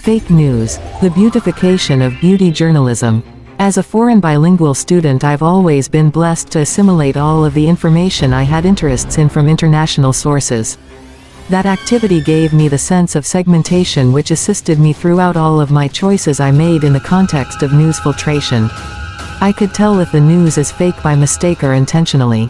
Fake news, the beautification of beauty journalism. As a foreign bilingual student, I've always been blessed to assimilate all of the information I had interests in from international sources. That activity gave me the sense of segmentation which assisted me throughout all of my choices I made in the context of news filtration. I could tell if the news is fake by mistake or intentionally.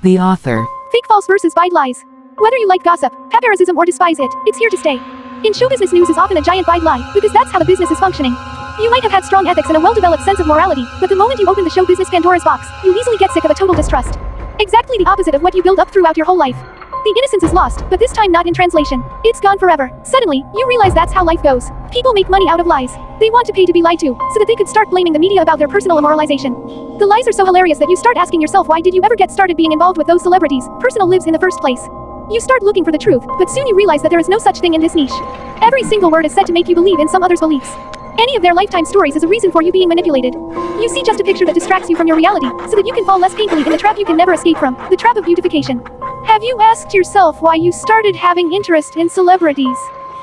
The author. Fake false versus white lies. Whether you like gossip, paparazzi or despise it, it's here to stay. In show business, news is often a giant white lie, because that's how the business is functioning. You might have had strong ethics and a well-developed sense of morality, but the moment you open the show business Pandora's box, you easily get sick of a total distrust. Exactly the opposite of what you build up throughout your whole life. The innocence is lost, but this time not in translation. It's gone forever. Suddenly, you realize that's how life goes. People make money out of lies. They want to pay to be lied to, so that they could start blaming the media about their personal immoralization. The lies are so hilarious that you start asking yourself, why did you ever get started being involved with those celebrities' personal lives in the first place? You start looking for the truth, but soon you realize that there is no such thing in this niche. Every single word is said to make you believe in some other's beliefs. Any of their lifetime stories is a reason for you being manipulated. You see just a picture that distracts you from your reality, so that you can fall less painfully in the trap you can never escape from, the trap of beautification. Have you asked yourself why you started having interest in celebrities?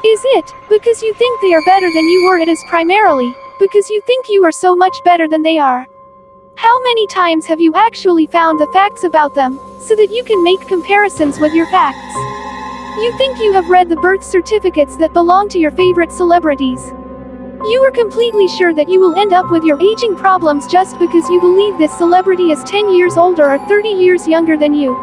Is it because you think they are better than you, or it is primarily because you think you are so much better than they are? How many times have you actually found the facts about them, so that you can make comparisons with your facts? You think you have read the birth certificates that belong to your favorite celebrities. You are completely sure that you will end up with your aging problems just because you believe this celebrity is 10 years older or 30 years younger than you.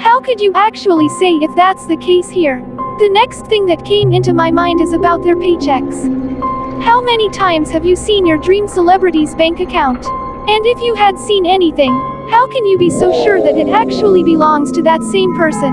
How could you actually say if that's the case here? The next thing that came into my mind is about their paychecks. How many times have you seen your dream celebrity's bank account? And if you had seen anything, how can you be so sure that it actually belongs to that same person?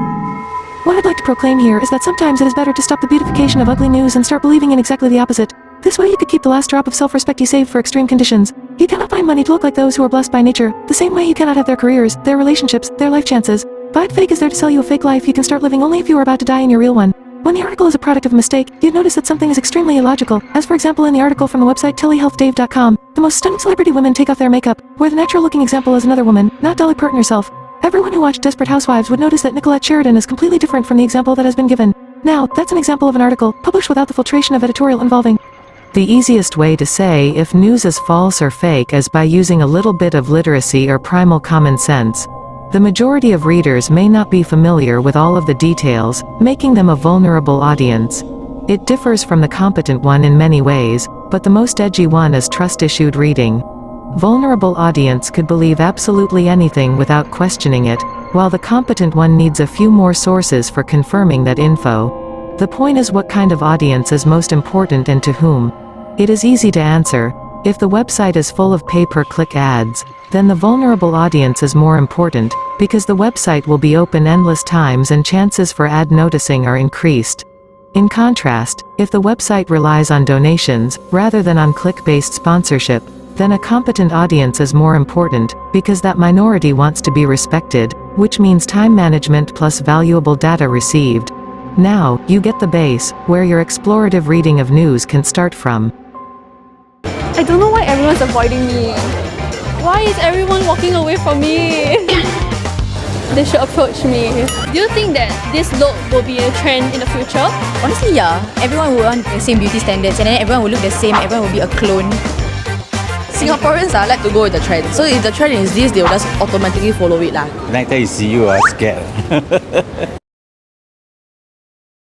What I'd like to proclaim here is that sometimes it is better to stop the beautification of ugly news and start believing in exactly the opposite. This way you could keep the last drop of self-respect you saved for extreme conditions. You cannot find money to look like those who are blessed by nature, the same way you cannot have their careers, their relationships, their life chances. But fake is there to sell you a fake life you can start living only if you are about to die in your real one. When the article is a product of a mistake, you'd notice that something is extremely illogical, as for example in the article from the website tillyhealthdave.com, the most stunning celebrity women take off their makeup, where the natural-looking example is another woman, not Dolly Parton herself. Everyone who watched Desperate Housewives would notice that Nicolette Sheridan is completely different from the example that has been given. Now, that's an example of an article, published without the filtration of editorial involving. The easiest way to say if news is false or fake is by using a little bit of literacy or primal common sense. The majority of readers may not be familiar with all of the details, making them a vulnerable audience. It differs from the competent one in many ways, but the most edgy one is trust-issued reading. Vulnerable audience could believe absolutely anything without questioning it, while the competent one needs a few more sources for confirming that info. The point is, what kind of audience is most important and to whom? It is easy to answer. If the website is full of pay-per-click ads, then the vulnerable audience is more important, because the website will be open endless times and chances for ad noticing are increased. In contrast, if the website relies on donations, rather than on click-based sponsorship, then a competent audience is more important, because that minority wants to be respected, which means time management plus valuable data received. Now, you get the base, where your explorative reading of news can start from. I don't know why everyone's avoiding me. Why is everyone walking away from me? They should approach me. Do you think that this look will be a trend in the future? Honestly, yeah. Everyone will want the same beauty standards and then everyone will look the same, everyone will be a clone. Singaporeans like to go with the trend. So if the trend is this, they will just automatically follow it. Next time you see you are scared.